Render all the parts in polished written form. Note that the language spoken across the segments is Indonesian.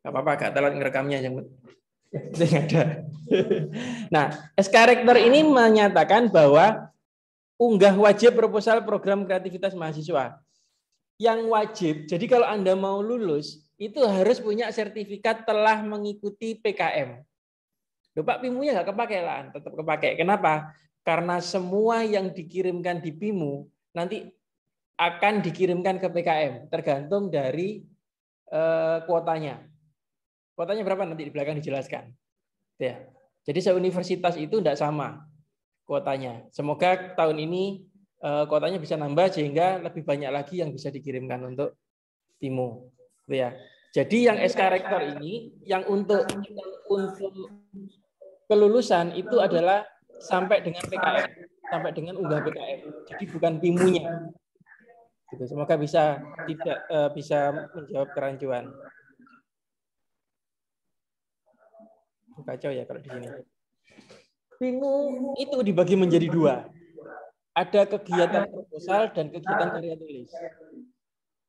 Gak apa-apa, agak telat ngerekamnya yang ada. Nah, S-Karekter ini menyatakan bahwa unggah wajib proposal program kreativitas mahasiswa. Yang wajib, jadi kalau Anda mau lulus, itu harus punya sertifikat telah mengikuti PKM. Loh, Pak, PIMU-nya nggak kepake lah, tetap kepake. Kenapa? Karena semua yang dikirimkan di PIMU nanti akan dikirimkan ke PKM, tergantung dari kuotanya. Kuotanya berapa nanti di belakang dijelaskan. Ya. Jadi se-universitas itu tidak sama kuotanya. Semoga tahun ini kuotanya bisa nambah sehingga lebih banyak lagi yang bisa dikirimkan untuk PIMU. Ya. Jadi yang S-Karekter ini yang untuk kelulusan itu adalah sampai dengan PKM, sampai dengan unggah PKM. Jadi bukan PIMU-nya. Gitu. Semoga bisa menjawab kerancuan. Kacau ya kalau di sini. PIMU itu dibagi menjadi dua. Ada kegiatan proposal dan kegiatan karya tulis.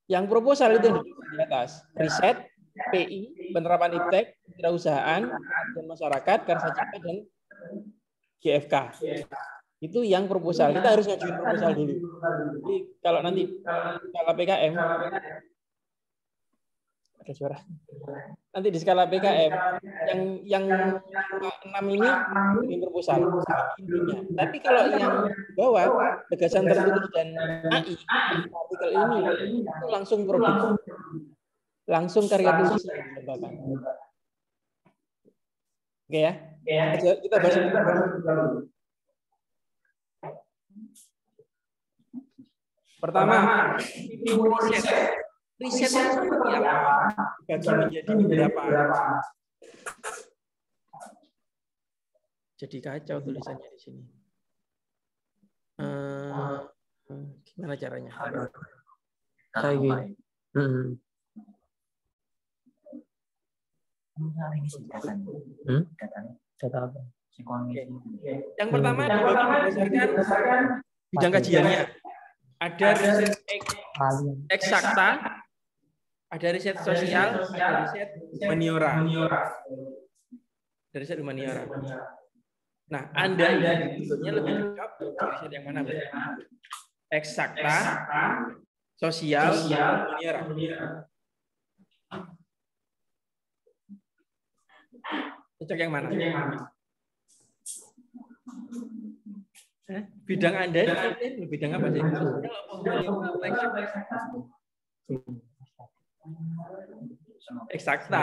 Yang proposal itu di atas, riset, PI, penerapan iptek, kewirausahaan, dan masyarakat, karya cipta, dan GFK. Itu yang proposal. Kita harus ngajuin proposal dulu. Jadi kalau nanti skala PKM, ada suara. Nanti di skala PKM yang 6 ini bikin proposal intinya. Tapi kalau yang bawah gagasan tertulis dan AI artikel ini itu langsung produk, langsung karya tulis yang dilombakan. Oke ya, kita bahas dulu. Pertama, riset itu seperti apa? Bagi menjadi beberapa. Jadi kacau tulisannya di sini. Gimana caranya? Kayak gini. Data apa? Yang pertama dibagi berdasarkan bidang kajiannya. Ada riset eksakta, ada riset sosial, ada riset humaniora. Ada riset humaniora. Nah, Anda ini sebetulnya lebih cocok di riset yang mana? Eksakta, sosial, humaniora. Cocok yang mana? Bidang Anda ini bidang apa sih? Eksakta.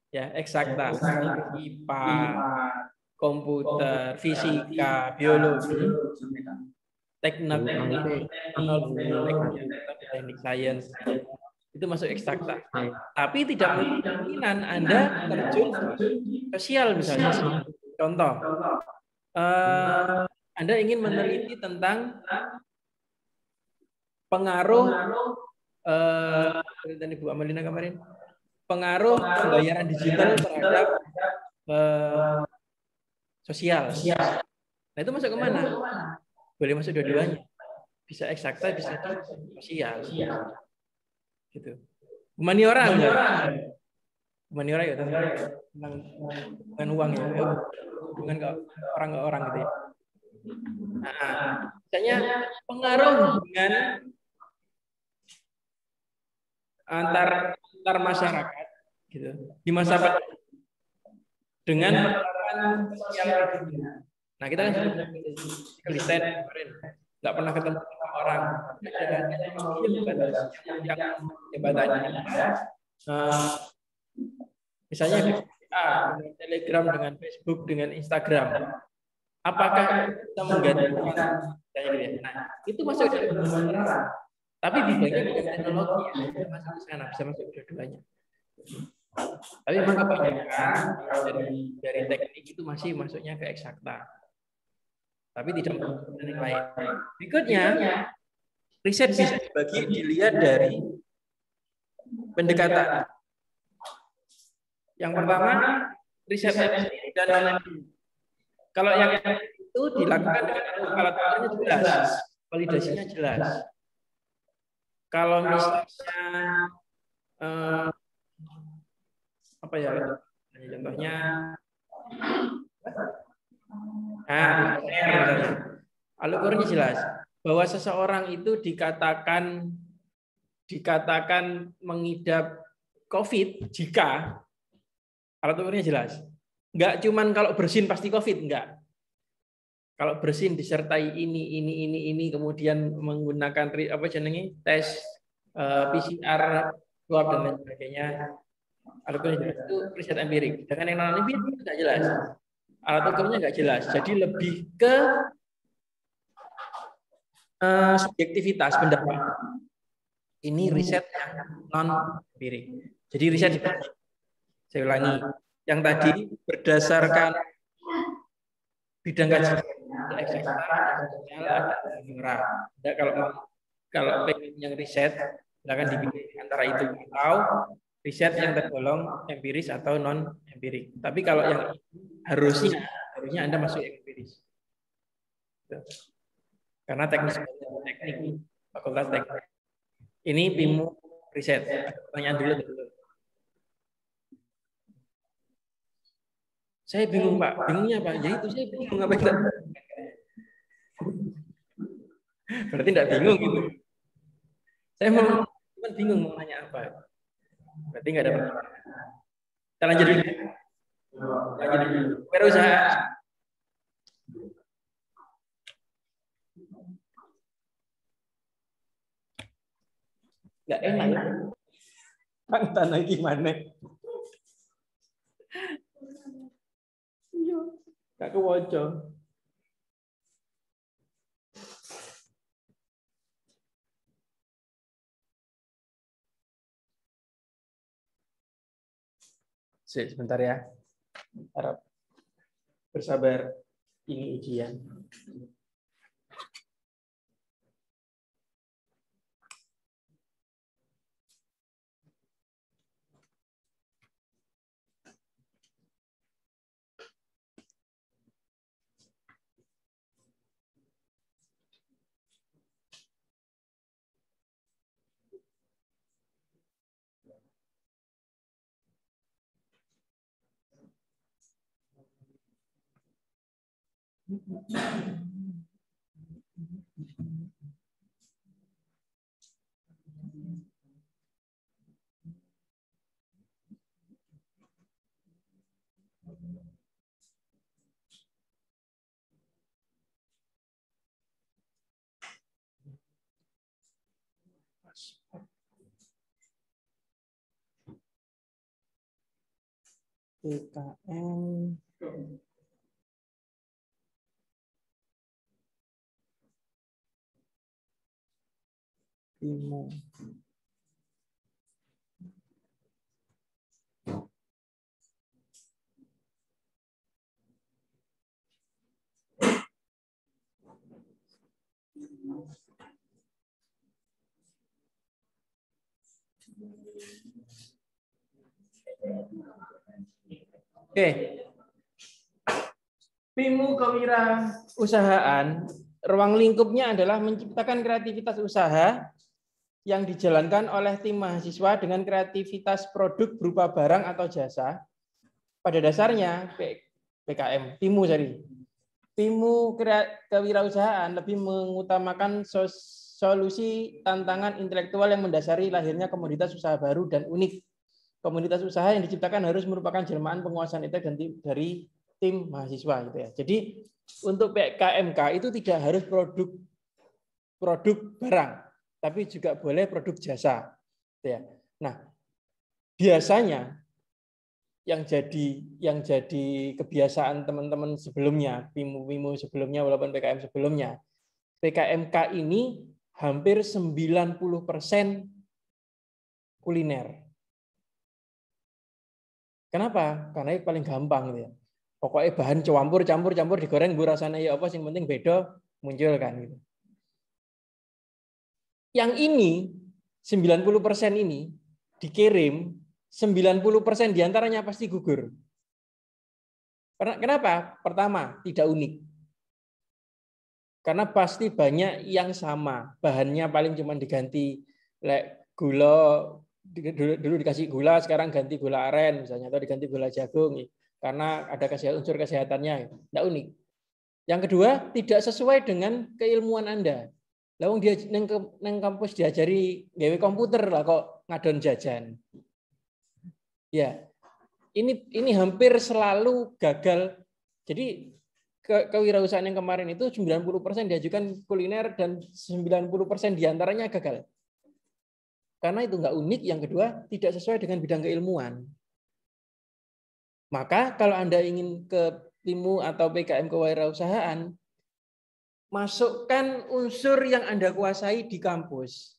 Ya, eksakta. IPA, komputer, fisika, biologi, teknik sains. Itu masuk eksakta. Tapi tidak kemungkinan Anda terjun sosial misalnya. Contoh, Anda ingin meneliti tentang pengaruh dan Ibu Amelina kemarin, pengaruh pembayaran digital terhadap sosial. Nah itu masuk kemana? Boleh masuk dua-duanya. Bisa eksakta, bisa sosial. Gitu. Humaniora ya tentang uang ya, hubungan ke orang gitu ya. Misalnya pengaruh hubungan antar masyarakat gitu di masa pandemi dengan penerapan sosial media. Nah kita kan sudah riset kemarin nggak pernah ketemu sama orang dengan yang jabatannya misalnya di Telegram dengan Facebook dengan Instagram, apakah kita menggantikan nah itu masuk dari tapi bidangnya bukan teknologi ya, bisa masuk ke sana, bisa masuk dua-duanya. Tapi memang kebanyakan dari teknik itu masih masuknya ke eksakta. Tapi tidak masuk yang lain. Berikutnya, riset bisa dilihat dari pendekatan. Yang pertama, riset dan analisis. Kalau yang itu dilakukan dengan alat ukurnya jelas, validasinya jelas. Kalau misalnya Apa ya? Contohnya, nah, Al-Qur'annya jelas bahwa seseorang itu dikatakan mengidap COVID jika Al-Qur'annya jelas. Enggak cuman kalau bersin pasti COVID, enggak. Kalau bersin disertai ini, kemudian menggunakan tes PCR, swab dan lain sebagainya. Al-Qur'annya jelas itu riset empirik. Dengan yang non empirik itu enggak jelas. Alat ukurnya enggak jelas. Jadi lebih ke subjektivitas pendapat. Ini riset yang non empirik. Jadi riset saya ulangi, yang tadi berdasarkan bidang kajian ada kalau pengen yang riset silakan dipilih antara itu atau riset yang tergolong empiris atau non empirik. Tapi kalau yang harusnya Anda masuk empiris. Karena teknik fakultas teknik. Ini PIMU riset. Pertanyaan dulu. Saya bingung, Pak. Bingungnya apa? Ya itu saya bingung apa kita. Berarti tidak bingung gitu. Saya mau bingung mau nanya apa. Berarti nggak ada pertanyaan. Kita lanjut dulu. Berusaha. Nggak enak ya. Bang tanah gimana? Nggak kewoco. Sebentar ya. Harap bersabar. Ini ujian. PKM PIMU. Oke. PIMU kewirausahaan, ruang lingkupnya adalah menciptakan kreativitas usaha yang dijalankan oleh tim mahasiswa dengan kreativitas produk berupa barang atau jasa. Pada dasarnya PKM, PIMU kewirausahaan lebih mengutamakan solusi tantangan intelektual yang mendasari lahirnya komoditas usaha baru dan unik. Komunitas usaha yang diciptakan harus merupakan jelmaan penguasaan intelek dari tim mahasiswa gitu ya. Jadi untuk PKMK itu tidak harus produk barang, tapi juga boleh produk jasa. Gitu ya. Nah, biasanya yang jadi kebiasaan teman-teman sebelumnya, PIMU sebelumnya walaupun PKM sebelumnya, PKMK ini hampir 90% kuliner. Kenapa? Karena itu paling gampang gitu ya. Pokoknya bahan campur digoreng gue rasanya ya apa yang penting beda muncul kan gitu. Yang ini 90% ini dikirim 90% diantaranya pasti gugur. Kenapa? Pertama, tidak unik. Karena pasti banyak yang sama. Bahannya paling cuma diganti gula, dulu dikasih gula, sekarang ganti gula aren misalnya, atau diganti gula jagung karena ada unsur kesehatannya. Tidak unik. Yang kedua, tidak sesuai dengan keilmuan Anda. Lawang dia neng kampus diajari gawe komputer lah kok ngadon jajan. Ya, ini hampir selalu gagal. Jadi kewirausahaan yang kemarin itu 90% diajukan kuliner dan 90% diantaranya gagal. Karena itu nggak unik. Yang kedua, tidak sesuai dengan bidang keilmuan. Maka kalau Anda ingin ke PIMU atau PKM kewirausahaan, masukkan unsur yang Anda kuasai di kampus.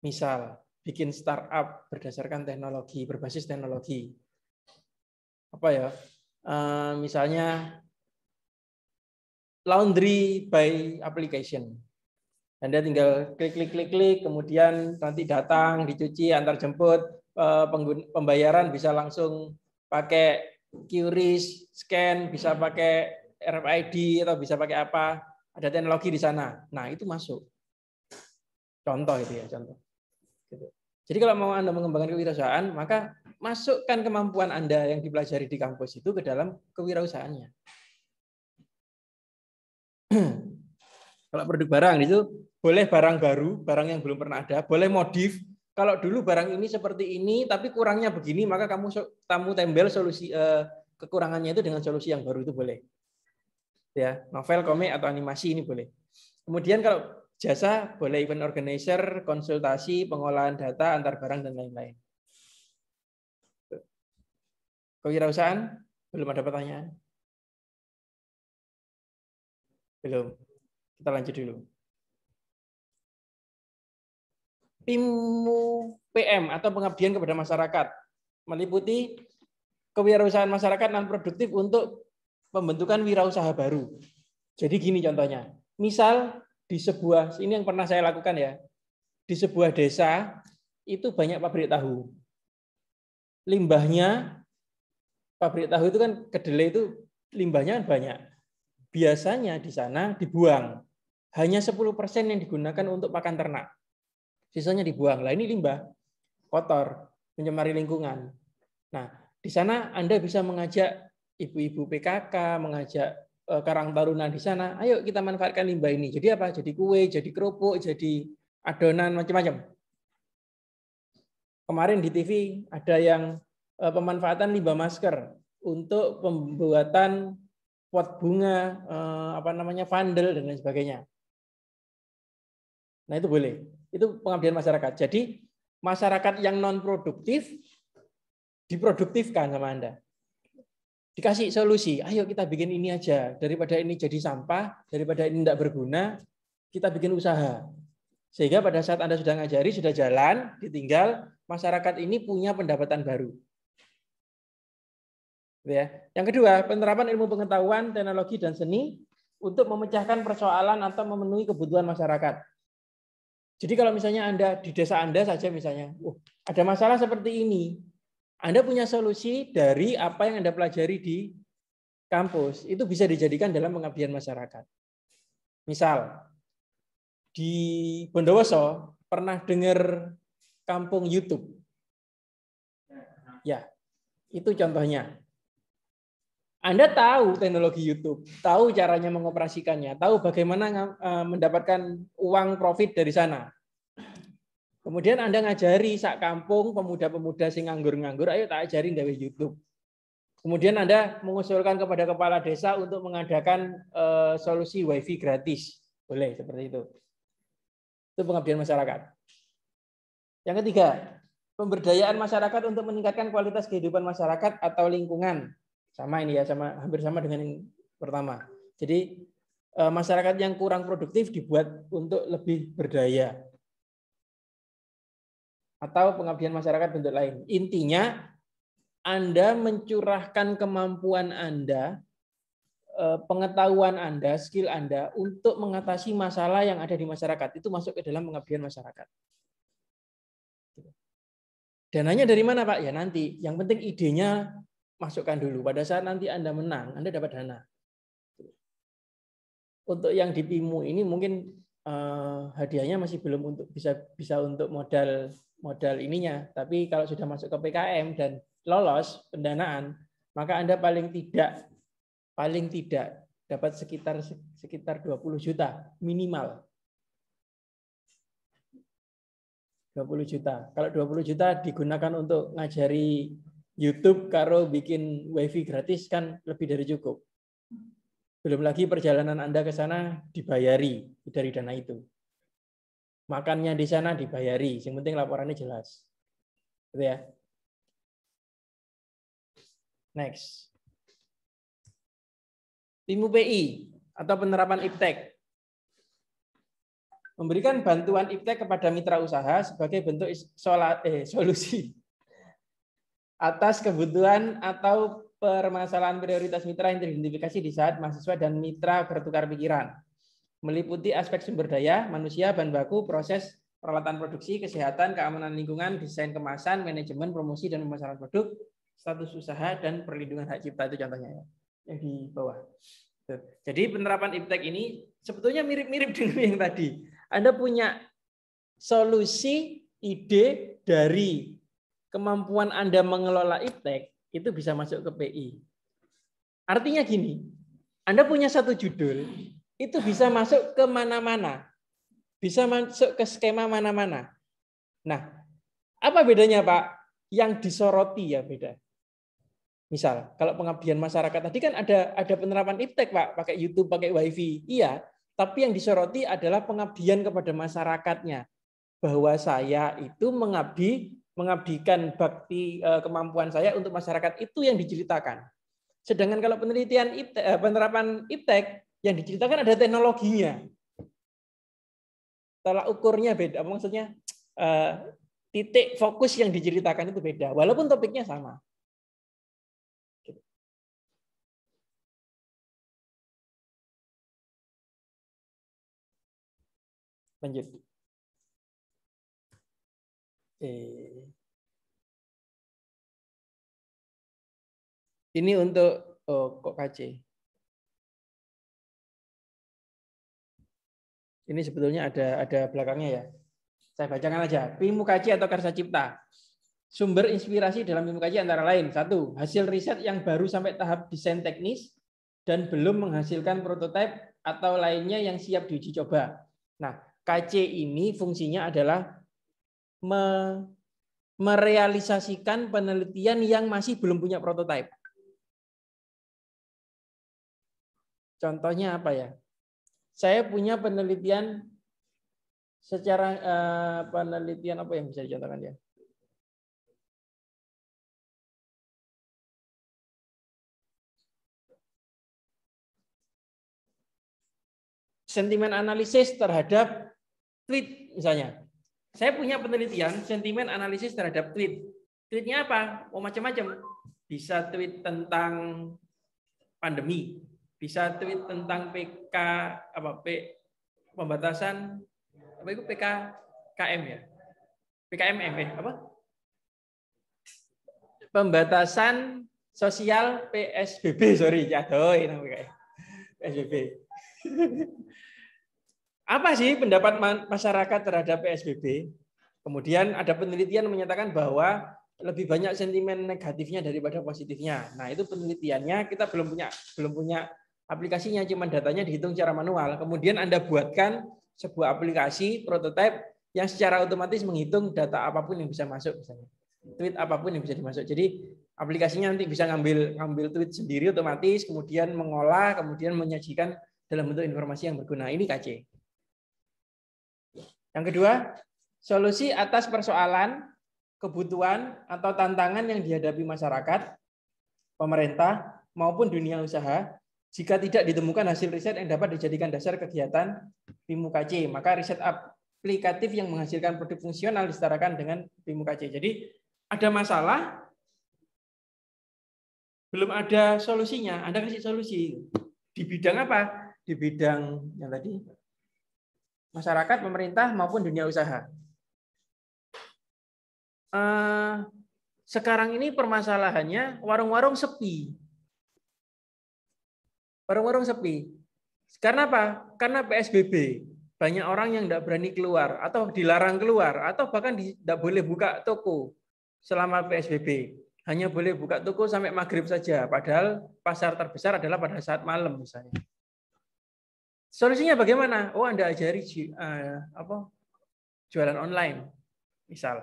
Misal, bikin startup berdasarkan teknologi, berbasis teknologi. Apa ya? Misalnya laundry by application. Anda tinggal klik, kemudian nanti datang, dicuci, antar jemput, pembayaran bisa langsung pakai QRIS, scan, bisa pakai RFID atau bisa pakai apa, ada teknologi di sana. Nah, itu masuk. Contoh itu ya, contoh. Jadi kalau mau Anda mengembangkan kewirausahaan, maka masukkan kemampuan Anda yang dipelajari di kampus itu ke dalam kewirausahaannya. Kalau produk barang itu boleh barang baru, barang yang belum pernah ada, boleh modif. Kalau dulu barang ini seperti ini, tapi kurangnya begini, maka kamu tembel solusi kekurangannya itu dengan solusi yang baru itu boleh. Ya, novel, komik atau animasi ini boleh. Kemudian kalau jasa boleh event organizer, konsultasi, pengolahan data antar barang dan lain-lain. Kewirausahaan belum ada pertanyaan? Belum. Kita lanjut dulu. PIMU PM atau pengabdian kepada masyarakat meliputi kewirausahaan masyarakat non produktif untuk pembentukan wirausaha baru. Jadi gini contohnya. Misal di sebuah, ini yang pernah saya lakukan ya, di sebuah desa itu banyak pabrik tahu. Limbahnya, pabrik tahu itu kan kedelai itu limbahnya banyak. Biasanya di sana dibuang. Hanya 10% yang digunakan untuk pakan ternak. Sisanya dibuang. Lah ini limbah, kotor, mencemari lingkungan. Nah, di sana Anda bisa mengajak ibu-ibu PKK, mengajak Karang Taruna di sana, ayo kita manfaatkan limbah ini. Jadi apa? Jadi kue, jadi kerupuk, jadi adonan macam-macam. Kemarin di TV ada yang pemanfaatan limbah masker untuk pembuatan pot bunga, vandel dan lain sebagainya. Nah itu boleh. Itu pengabdian masyarakat. Jadi masyarakat yang non produktif diproduktifkan sama Anda. Dikasih solusi, ayo kita bikin ini aja. Daripada ini jadi sampah, daripada ini tidak berguna, kita bikin usaha. Sehingga pada saat Anda sudah ngajari, sudah jalan, ditinggal, masyarakat ini punya pendapatan baru. Ya. Yang kedua, penerapan ilmu pengetahuan, teknologi, dan seni untuk memecahkan persoalan atau memenuhi kebutuhan masyarakat. Jadi kalau misalnya Anda di desa Anda saja misalnya, ada masalah seperti ini, Anda punya solusi dari apa yang Anda pelajari di kampus, itu bisa dijadikan dalam pengabdian masyarakat. Misal, di Bondowoso pernah dengar kampung YouTube? Ya, itu contohnya. Anda tahu teknologi YouTube, tahu caranya mengoperasikannya, tahu bagaimana mendapatkan uang profit dari sana. Kemudian Anda ngajari sak kampung pemuda-pemuda sing nganggur-nganggur, ayo tak ajarin gawe YouTube. Kemudian Anda mengusulkan kepada kepala desa untuk mengadakan solusi WiFi gratis. Boleh seperti itu. Itu pengabdian masyarakat. Yang ketiga, pemberdayaan masyarakat untuk meningkatkan kualitas kehidupan masyarakat atau lingkungan. Sama ini ya, hampir sama dengan yang pertama. Jadi masyarakat yang kurang produktif dibuat untuk lebih berdaya. Atau pengabdian masyarakat bentuk lain. Intinya Anda mencurahkan kemampuan Anda, pengetahuan Anda, skill Anda untuk mengatasi masalah yang ada di masyarakat. Itu masuk ke dalam pengabdian masyarakat. Dananya dari mana Pak? Ya nanti. Yang penting idenya masukkan dulu. Pada saat nanti Anda menang, Anda dapat dana. Untuk yang di PIMU ini mungkin hadiahnya masih belum untuk bisa untuk modal ininya. Tapi kalau sudah masuk ke PKM dan lolos pendanaan, maka Anda paling tidak dapat sekitar 20 juta minimal. 20 juta. Kalau 20 juta digunakan untuk ngajari YouTube karo bikin wifi gratis kan lebih dari cukup. Belum lagi perjalanan Anda ke sana dibayari dari dana itu. Makannya di sana dibayari, yang penting laporannya jelas. Gitu ya. Next. PIMU-PI atau penerapan IPTEK. Memberikan bantuan IPTEK kepada mitra usaha sebagai bentuk solusi atas kebutuhan atau permasalahan prioritas mitra yang teridentifikasi di saat mahasiswa dan mitra bertukar pikiran. Meliputi aspek sumber daya, manusia, bahan baku, proses, peralatan produksi, kesehatan, keamanan lingkungan, desain kemasan, manajemen, promosi, dan pemasaran produk, status usaha, dan perlindungan hak cipta. Itu contohnya ya, yang di bawah. Jadi penerapan IPTEK ini sebetulnya mirip-mirip dengan yang tadi. Anda punya solusi, ide dari kemampuan Anda mengelola IPTEK, itu bisa masuk ke PI. Artinya gini, Anda punya satu judul, itu bisa masuk ke mana-mana. Bisa masuk ke skema mana-mana. Nah, apa bedanya Pak? Yang disoroti ya beda. Misal, kalau pengabdian masyarakat tadi kan ada penerapan IPTEK Pak, pakai YouTube, pakai WiFi. Iya, tapi yang disoroti adalah pengabdian kepada masyarakatnya. Bahwa saya itu mengabdikan bakti kemampuan saya untuk masyarakat, itu yang diceritakan. Sedangkan kalau penerapan IPTEK yang diceritakan ada teknologinya. Tolak ukurnya beda, maksudnya titik fokus yang diceritakan itu beda, walaupun topiknya sama. Lanjut. Ini untuk kok KC. Ini sebetulnya ada belakangnya ya. Saya bacakan aja. PIMU KC atau Karsa Cipta. Sumber inspirasi dalam PIMU KC antara lain: 1. Hasil riset yang baru sampai tahap desain teknis dan belum menghasilkan prototipe atau lainnya yang siap diuji coba. Nah, KC ini fungsinya adalah merealisasikan penelitian yang masih belum punya prototipe. Contohnya apa ya? Saya punya penelitian secara penelitian apa yang bisa dicontohkan ya? Sentimen analisis terhadap tweet misalnya. Saya punya penelitian sentimen analisis terhadap tweet. Tweetnya apa? Oh macam-macam. Bisa tweet tentang pandemi, bisa tweet tentang pembatasan apa itu PKKM ya? PKMM apa? Pembatasan sosial PSBB, sorry, jatuh namanya PSBB. Apa sih pendapat masyarakat terhadap PSBB? Kemudian ada penelitian menyatakan bahwa lebih banyak sentimen negatifnya daripada positifnya. Nah, itu penelitiannya kita belum punya aplikasinya, cuma datanya dihitung secara manual. Kemudian Anda buatkan sebuah aplikasi prototipe yang secara otomatis menghitung data apapun yang bisa masuk, misalnya tweet apapun yang bisa dimasuk. Jadi aplikasinya nanti bisa ngambil tweet sendiri otomatis, kemudian mengolah, kemudian menyajikan dalam bentuk informasi yang berguna. Ini KC. Yang kedua, solusi atas persoalan, kebutuhan atau tantangan yang dihadapi masyarakat, pemerintah maupun dunia usaha jika tidak ditemukan hasil riset yang dapat dijadikan dasar kegiatan PIMU KC, maka riset aplikatif yang menghasilkan produk fungsional disetarakan dengan PIMU KC. Jadi ada masalah, belum ada solusinya, Anda kasih solusi. Di bidang apa? Di bidang yang tadi, masyarakat, pemerintah maupun dunia usaha. Sekarang ini permasalahannya warung-warung sepi. Warung-warung sepi. Karena apa? Karena PSBB. banyak orang yang tidak berani keluar atau dilarang keluar atau bahkan tidak boleh buka toko selama PSBB. Hanya boleh buka toko sampai maghrib saja. Padahal pasar terbesar adalah pada saat malam misalnya. Solusinya bagaimana? Oh, Anda ajari jualan online. Misal,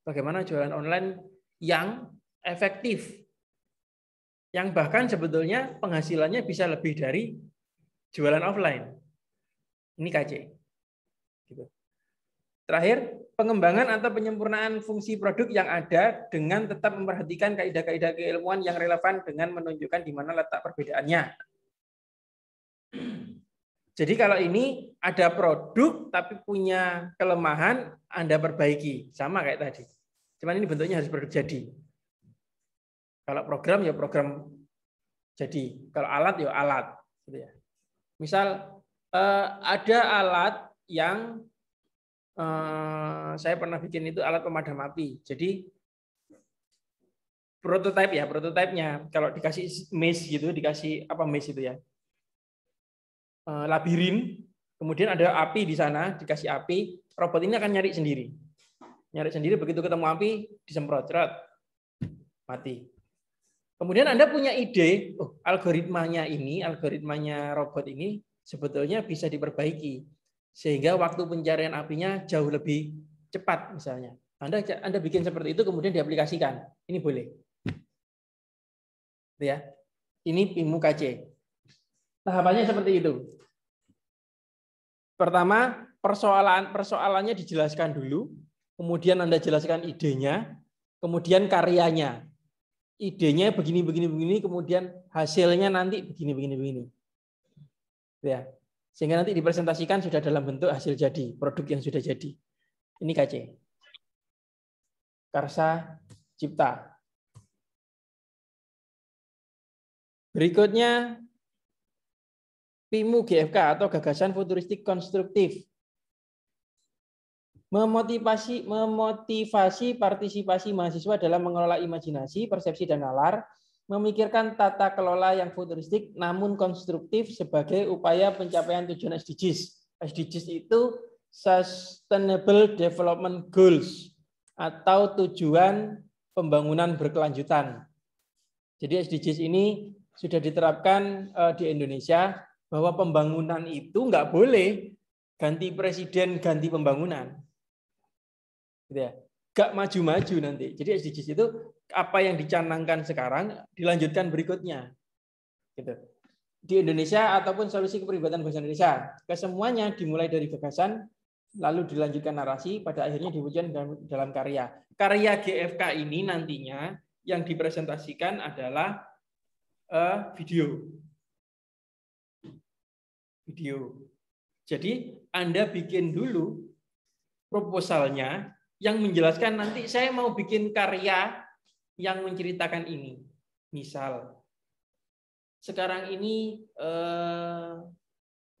bagaimana jualan online yang efektif. Yang bahkan sebetulnya penghasilannya bisa lebih dari jualan offline. Ini KC. Gitu. Terakhir, pengembangan atau penyempurnaan fungsi produk yang ada dengan tetap memperhatikan kaidah-kaidah keilmuan yang relevan dengan menunjukkan di mana letak perbedaannya. Jadi kalau ini ada produk tapi punya kelemahan, Anda perbaiki. Sama kayak tadi. Cuman ini bentuknya harus produk jadi. Kalau program ya program jadi. Kalau alat ya alat. Gitu ya. Misal ada alat yang saya pernah bikin itu alat pemadam api. Jadi prototipenya kalau dikasih maze gitu, dikasih apa maze itu ya, labirin, kemudian ada api di sana, dikasih api, robot ini akan nyari sendiri, begitu ketemu api disemprot, mati. Kemudian Anda punya ide, algoritmanya robot ini sebetulnya bisa diperbaiki sehingga waktu pencarian apinya jauh lebih cepat misalnya. Anda bikin seperti itu kemudian diaplikasikan. Ini boleh. Ya. Ini PIMU KC. Tahapannya seperti itu. Pertama, persoalannya dijelaskan dulu, kemudian Anda jelaskan idenya, kemudian karyanya. Idenya begini, kemudian hasilnya nanti begini. Ya. Sehingga nanti dipresentasikan sudah dalam bentuk hasil jadi, produk yang sudah jadi. Ini KC. Karsa Cipta. Berikutnya PIMU GFK atau gagasan futuristik konstruktif. Memotivasi partisipasi mahasiswa dalam mengelola imajinasi, persepsi dan nalar, memikirkan tata kelola yang futuristik namun konstruktif sebagai upaya pencapaian tujuan SDGs. SDGs itu Sustainable Development Goals atau tujuan pembangunan berkelanjutan. Jadi SDGs ini sudah diterapkan di Indonesia bahwa pembangunan itu nggak boleh ganti presiden, ganti pembangunan. Gitu ya. Gak maju-maju nanti. Jadi SDGs itu apa yang dicanangkan sekarang dilanjutkan berikutnya. Gitu. Di Indonesia ataupun solusi kepribadian bangsa Indonesia, kesemuanya dimulai dari gagasan, lalu dilanjutkan narasi, pada akhirnya diwujudkan dalam karya. Karya GFK ini nantinya yang dipresentasikan adalah video. Jadi Anda bikin dulu proposalnya yang menjelaskan nanti saya mau bikin karya yang menceritakan ini. Misal, sekarang ini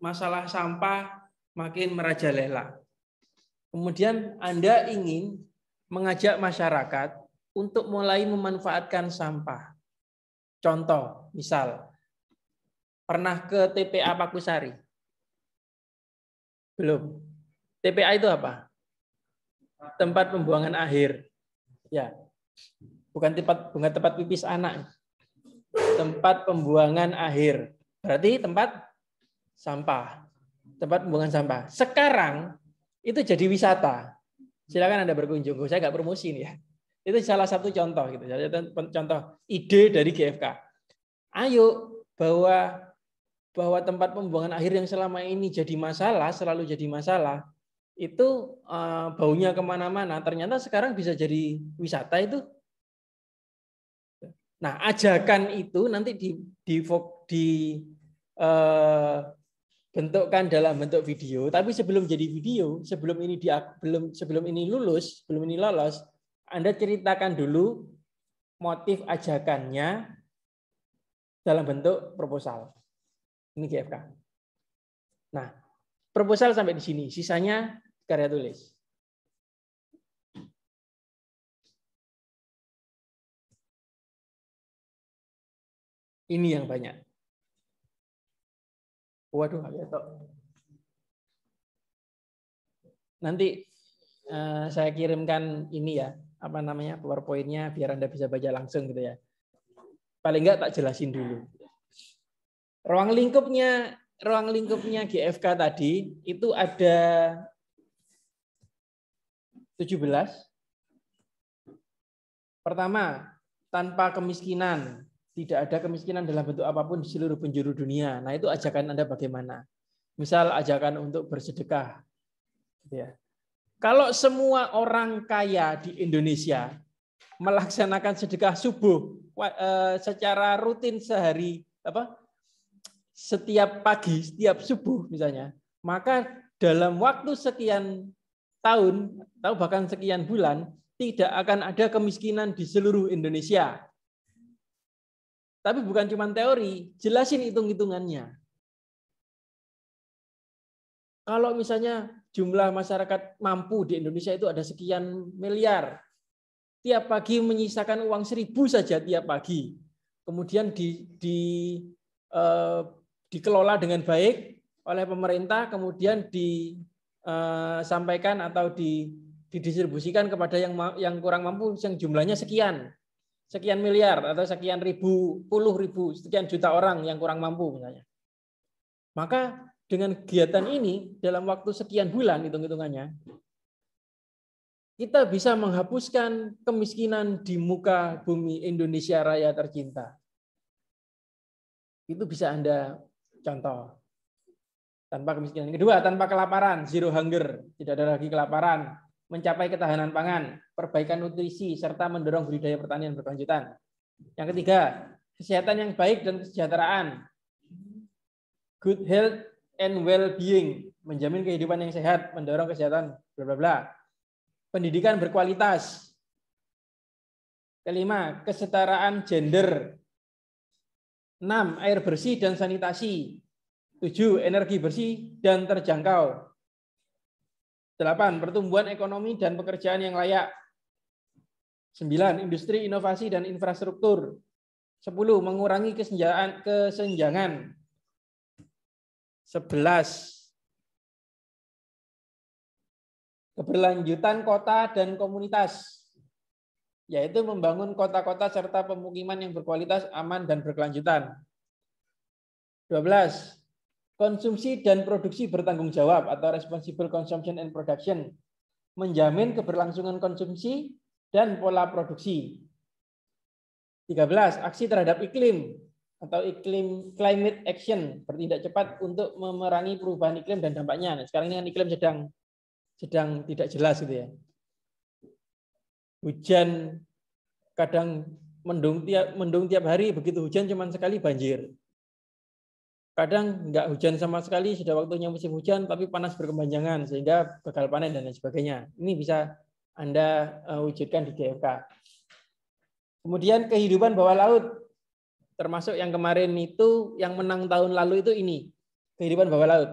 masalah sampah makin merajalela. Kemudian Anda ingin mengajak masyarakat untuk mulai memanfaatkan sampah. Contoh, misal, pernah ke TPA Pakusari? Belum. TPA itu apa? Tempat pembuangan akhir. Ya. Bukan tempat pipis anak. Tempat pembuangan akhir. Berarti tempat sampah. Tempat pembuangan sampah. Sekarang itu jadi wisata. Silakan Anda berkunjung. Saya nggak promosi nih ya. Itu salah satu contoh gitu. Contoh ide dari GFK. Ayo bahwa tempat pembuangan akhir yang selama ini jadi masalah, selalu jadi masalah, itu baunya kemana-mana. Ternyata sekarang bisa jadi wisata itu. Nah, ajakan itu nanti bentukkan dalam bentuk video. Tapi sebelum jadi video, sebelum ini lolos, Anda ceritakan dulu motif ajakannya dalam bentuk proposal. Ini GFK. Nah, proposal sampai di sini, sisanya karya tulis. Ini yang banyak. Waduh, ya toh. Nanti saya kirimkan ini ya, apa namanya, PowerPoint-nya biar Anda bisa baca langsung gitu ya. Paling enggak tak jelasin dulu. Ruang lingkupnya GFK tadi itu ada 17. Pertama, tanpa kemiskinan. Tidak ada kemiskinan dalam bentuk apapun di seluruh penjuru dunia. Nah, itu ajakan Anda bagaimana? Misal ajakan untuk bersedekah. Ya. Kalau semua orang kaya di Indonesia melaksanakan sedekah subuh secara rutin setiap pagi, setiap subuh misalnya, maka dalam waktu sekian tahun atau bahkan sekian bulan tidak akan ada kemiskinan di seluruh Indonesia. Tapi bukan cuma teori, jelasin hitung-hitungannya. Kalau misalnya jumlah masyarakat mampu di Indonesia itu ada sekian miliar, tiap pagi menyisakan uang 1.000 saja tiap pagi, kemudian dikelola dengan baik oleh pemerintah, kemudian disampaikan atau didistribusikan kepada yang kurang mampu yang jumlahnya sekian miliar atau sekian puluh ribu, sekian juta orang yang kurang mampu misalnya. Maka dengan kegiatan ini dalam waktu sekian bulan hitung-hitungannya, kita bisa menghapuskan kemiskinan di muka bumi Indonesia Raya tercinta. Itu bisa Anda contoh. Tanpa kemiskinan. Kedua, tanpa kelaparan, zero hunger, tidak ada lagi kelaparan, mencapai ketahanan pangan, perbaikan nutrisi, serta mendorong budidaya pertanian berkelanjutan. Yang ketiga, kesehatan yang baik dan kesejahteraan, good health and well-being, menjamin kehidupan yang sehat, mendorong kesehatan, bla bla bla. Pendidikan berkualitas. Kelima, kesetaraan gender. 6, air bersih dan sanitasi. 7, energi bersih dan terjangkau. 8, pertumbuhan ekonomi dan pekerjaan yang layak. 9, industri, inovasi dan infrastruktur. 10, mengurangi kesenjangan. 11, keberlanjutan kota dan komunitas, yaitu membangun kota-kota serta pemukiman yang berkualitas, aman, dan berkelanjutan. 12, konsumsi dan produksi bertanggung jawab atau responsible consumption and production, menjamin keberlangsungan konsumsi dan pola produksi. 13, aksi terhadap iklim atau climate action, bertindak cepat untuk memerangi perubahan iklim dan dampaknya. Nah, sekarang ini kan iklim sedang tidak jelas gitu ya. Hujan kadang mendung tiap hari, begitu hujan cuma sekali banjir. Kadang nggak hujan sama sekali, sudah waktunya musim hujan tapi panas berkepanjangan sehingga gagal panen dan lain sebagainya. Ini bisa Anda wujudkan di GFK. Kemudian kehidupan bawah laut, termasuk yang kemarin itu yang menang tahun lalu itu ini, kehidupan bawah laut.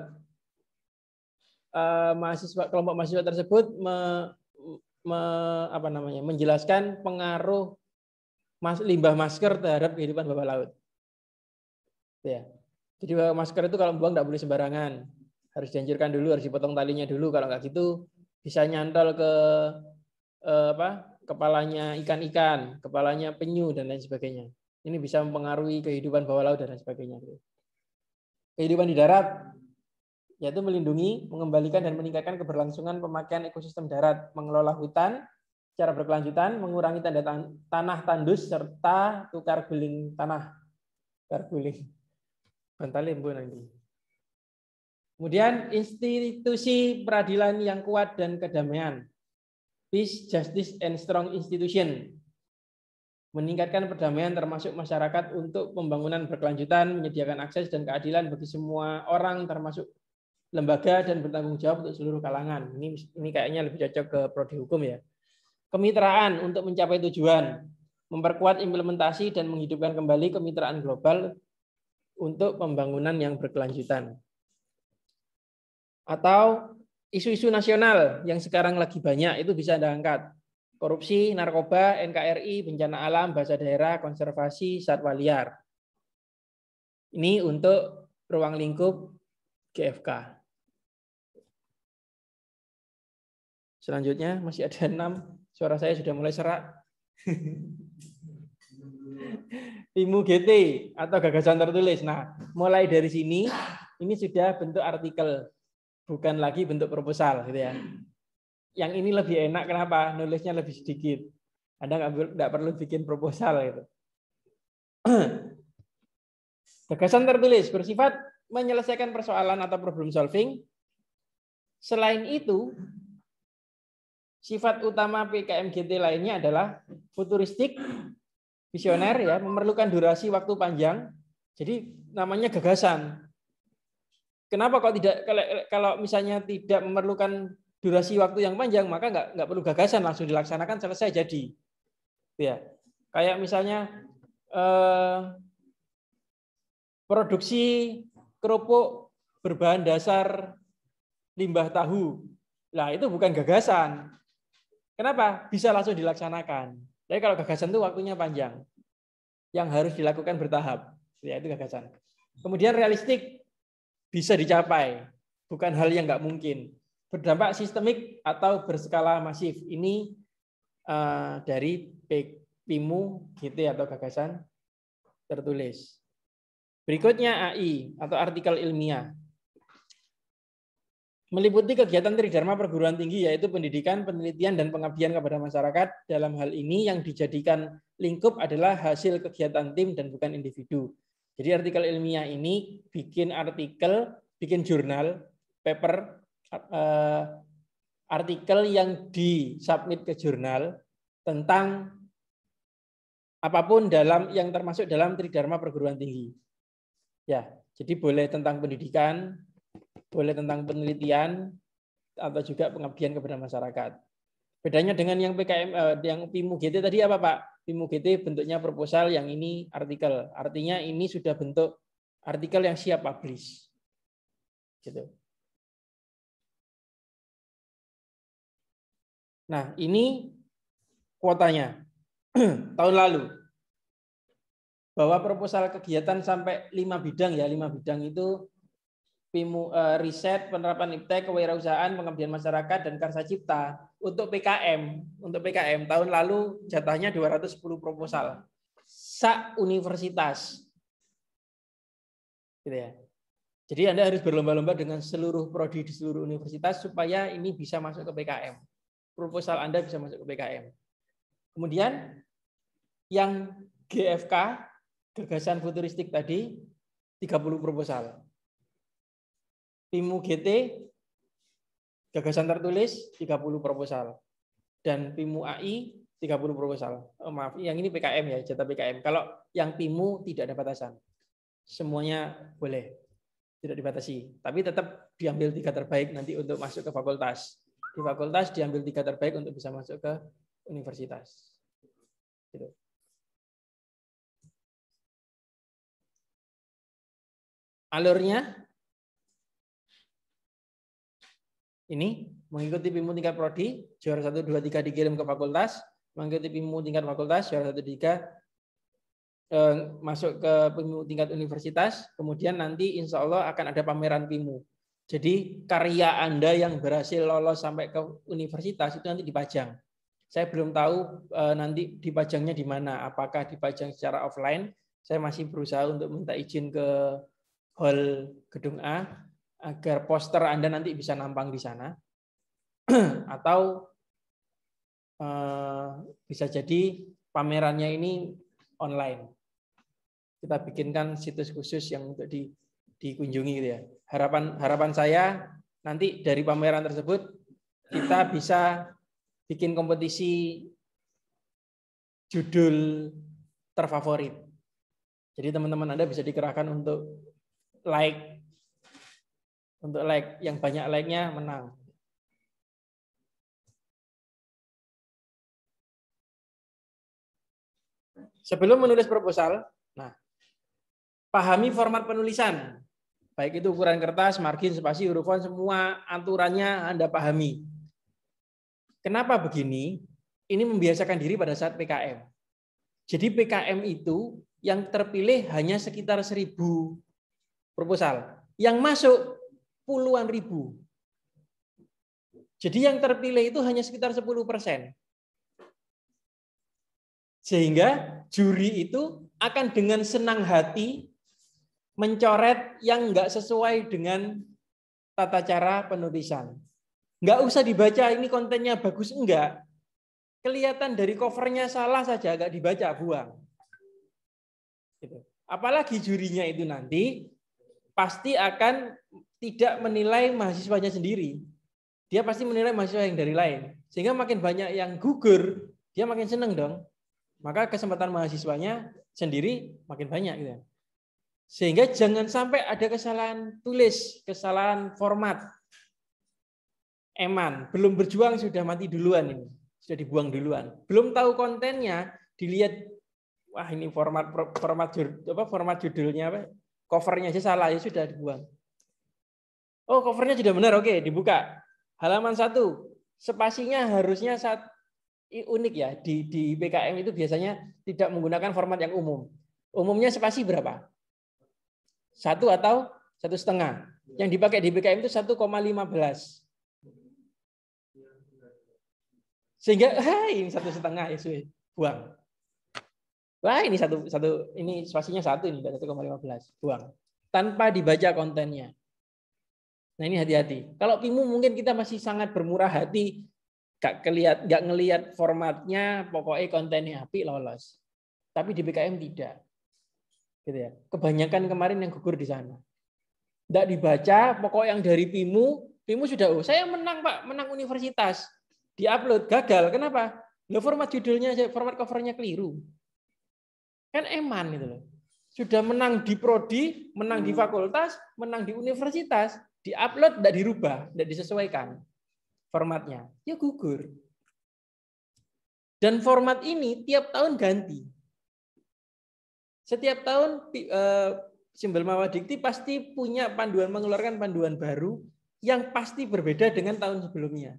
Kelompok mahasiswa tersebut menjelaskan pengaruh limbah masker terhadap kehidupan bawah laut. Ya. Jadi masker itu kalau buang nggak boleh sembarangan, harus dihancurkan dulu, harus dipotong talinya dulu. Kalau nggak gitu bisa nyantol ke kepalanya ikan-ikan, kepalanya penyu dan lain sebagainya. Ini bisa mempengaruhi kehidupan bawah laut dan lain sebagainya. Kehidupan di darat, yaitu melindungi, mengembalikan dan meningkatkan keberlangsungan pemakaian ekosistem darat, mengelola hutan secara berkelanjutan, mengurangi tanah tandus serta tukar guling tanah. Tukar guling. Bantalimbu nanti. Kemudian institusi peradilan yang kuat dan kedamaian. Peace, justice, and strong institution. Meningkatkan perdamaian termasuk masyarakat untuk pembangunan berkelanjutan, menyediakan akses dan keadilan bagi semua orang termasuk lembaga dan bertanggung jawab untuk seluruh kalangan. Ini kayaknya lebih cocok ke prodi hukum ya. Kemitraan untuk mencapai tujuan, memperkuat implementasi dan menghidupkan kembali kemitraan global untuk pembangunan yang berkelanjutan. Atau isu-isu nasional yang sekarang lagi banyak itu bisa Anda angkat. Korupsi, narkoba, NKRI, bencana alam, bahasa daerah, konservasi, satwa liar. Ini untuk ruang lingkup GFK. Selanjutnya masih ada 6. Suara saya sudah mulai serak. PIMU GT atau gagasan tertulis. Nah, mulai dari sini ini sudah bentuk artikel, bukan lagi bentuk proposal, gitu ya. Yang ini lebih enak, kenapa? Nulisnya lebih sedikit. Anda nggak perlu bikin proposal gitu. Gagasan tertulis bersifat menyelesaikan persoalan atau problem solving. Selain itu, sifat utama PKMGT lainnya adalah futuristik, visioner, ya, memerlukan durasi waktu panjang. Jadi namanya gagasan. Kenapa kok tidak, kalau misalnya tidak memerlukan durasi waktu yang panjang, maka nggak perlu gagasan, langsung dilaksanakan, selesai jadi. Ya, kayak misalnya produksi kerupuk berbahan dasar limbah tahu. Nah, itu bukan gagasan. Kenapa? Bisa langsung dilaksanakan. Tapi kalau gagasan itu waktunya panjang. Yang harus dilakukan bertahap. Ya, itu gagasan. Kemudian realistik, bisa dicapai. Bukan hal yang nggak mungkin. Berdampak sistemik atau berskala masif. Ini dari PIMU GT atau gagasan tertulis. Berikutnya AI atau artikel ilmiah. Meliputi kegiatan tridharma perguruan tinggi, yaitu pendidikan, penelitian, dan pengabdian kepada masyarakat. Dalam hal ini yang dijadikan lingkup adalah hasil kegiatan tim dan bukan individu. Jadi artikel ilmiah ini bikin artikel, bikin jurnal, paper, artikel yang disubmit ke jurnal tentang apapun yang termasuk dalam tridharma perguruan tinggi. Ya, jadi boleh tentang pendidikan, boleh tentang penelitian, atau juga pengabdian kepada masyarakat. Bedanya dengan yang PKM, yang PIMU GT tadi apa Pak? PIMU GT bentuknya proposal, yang ini artikel. Artinya ini sudah bentuk artikel yang siap publish. Gitu. Nah, ini kuotanya tahun lalu. Bahwa proposal kegiatan sampai 5 bidang, ya, 5 bidang itu PIMU, riset, penerapan iptek, kewirausahaan, pengabdian masyarakat, dan karsa cipta. Untuk PKM tahun lalu jatahnya 210 proposal. Universitas. Gitu ya. Jadi Anda harus berlomba-lomba dengan seluruh prodi di seluruh universitas supaya ini bisa masuk ke PKM. Proposal Anda bisa masuk ke PKM. Kemudian yang GFK, gagasan futuristik tadi, 30 proposal. PIMU GT, gagasan tertulis, 30 proposal. Dan PIMU AI, 30 proposal. Oh, maaf, yang ini PKM ya, jatah PKM. Kalau yang PIMU tidak ada batasan. Semuanya boleh, tidak dibatasi. Tapi tetap diambil 3 terbaik nanti untuk masuk ke fakultas. Di fakultas diambil 3 terbaik untuk bisa masuk ke universitas. Gitu. Alurnya ini mengikuti PIMU tingkat prodi, juara 1, 2, 3 dikirim ke fakultas, mengikuti PIMU tingkat fakultas, juara 1, 3 masuk ke PIMU tingkat universitas, kemudian nanti insya Allah akan ada pameran PIMU. Jadi karya Anda yang berhasil lolos sampai ke universitas itu nanti dipajang. Saya belum tahu nanti dipajangnya di mana, apakah dipajang secara offline. Saya masih berusaha untuk minta izin ke hall gedung A, agar poster Anda nanti bisa nampang di sana. Atau bisa jadi pamerannya ini online. Kita bikinkan situs khusus yang untuk dikunjungi gitu ya. Harapan saya nanti dari pameran tersebut kita bisa bikin kompetisi judul terfavorit. Jadi teman-teman Anda bisa dikerahkan untuk like. Untuk like, yang banyak like-nya menang. Sebelum menulis proposal, pahami format penulisan. Baik itu ukuran kertas, margin, spasi, huruf font, semua aturannya Anda pahami. Kenapa begini? Ini membiasakan diri pada saat PKM. Jadi PKM itu yang terpilih hanya sekitar 1.000 proposal. Yang masuk puluhan ribu. Jadi yang terpilih itu hanya sekitar 10%. Sehingga juri itu akan dengan senang hati mencoret yang nggak sesuai dengan tata cara penulisan. Nggak usah dibaca ini kontennya bagus, enggak. Kelihatan dari covernya salah saja, nggak dibaca, buang. Gitu. Apalagi jurinya itu nanti pasti akan tidak menilai mahasiswanya sendiri. Dia pasti menilai mahasiswa yang dari lain. Sehingga makin banyak yang gugur, dia makin seneng dong. Maka kesempatan mahasiswanya sendiri makin banyak gitu. Sehingga jangan sampai ada kesalahan tulis, kesalahan format. Eman, belum berjuang sudah mati duluan ini. Sudah dibuang duluan. Belum tahu kontennya, dilihat wah ini format judulnya apa? Covernya aja salah, ya sudah dibuang. Oh, covernya sudah benar, oke, dibuka. Halaman 1, spasinya harusnya unik ya. Di PKM itu biasanya tidak menggunakan format yang umum. Umumnya spasi berapa? 1 atau 1,5. Yang dipakai di PKM itu 1,15. Sehingga ini 1,5 ya sudah buang. Wah ini ini spasinya 1 ini 1,15 buang. Tanpa dibaca kontennya. Nah ini hati-hati. Kalau Pimu mungkin kita masih sangat bermurah hati, nggak ngelihat formatnya, pokoknya kontennya api lolos. Tapi di PKM tidak. Gitu ya. Kebanyakan kemarin yang gugur di sana. Nggak dibaca, pokok yang dari Pimu sudah, saya menang Pak, menang universitas. Diupload, gagal. Kenapa? Loh, format judulnya, format covernya keliru. Kan eman itu loh. Sudah menang di prodi, menang di fakultas, menang di universitas, diupload tidak dirubah, tidak disesuaikan formatnya. Ya gugur. Dan format ini tiap tahun ganti. Setiap tahun Simbel Mawadikti pasti punya mengeluarkan panduan baru yang pasti berbeda dengan tahun sebelumnya.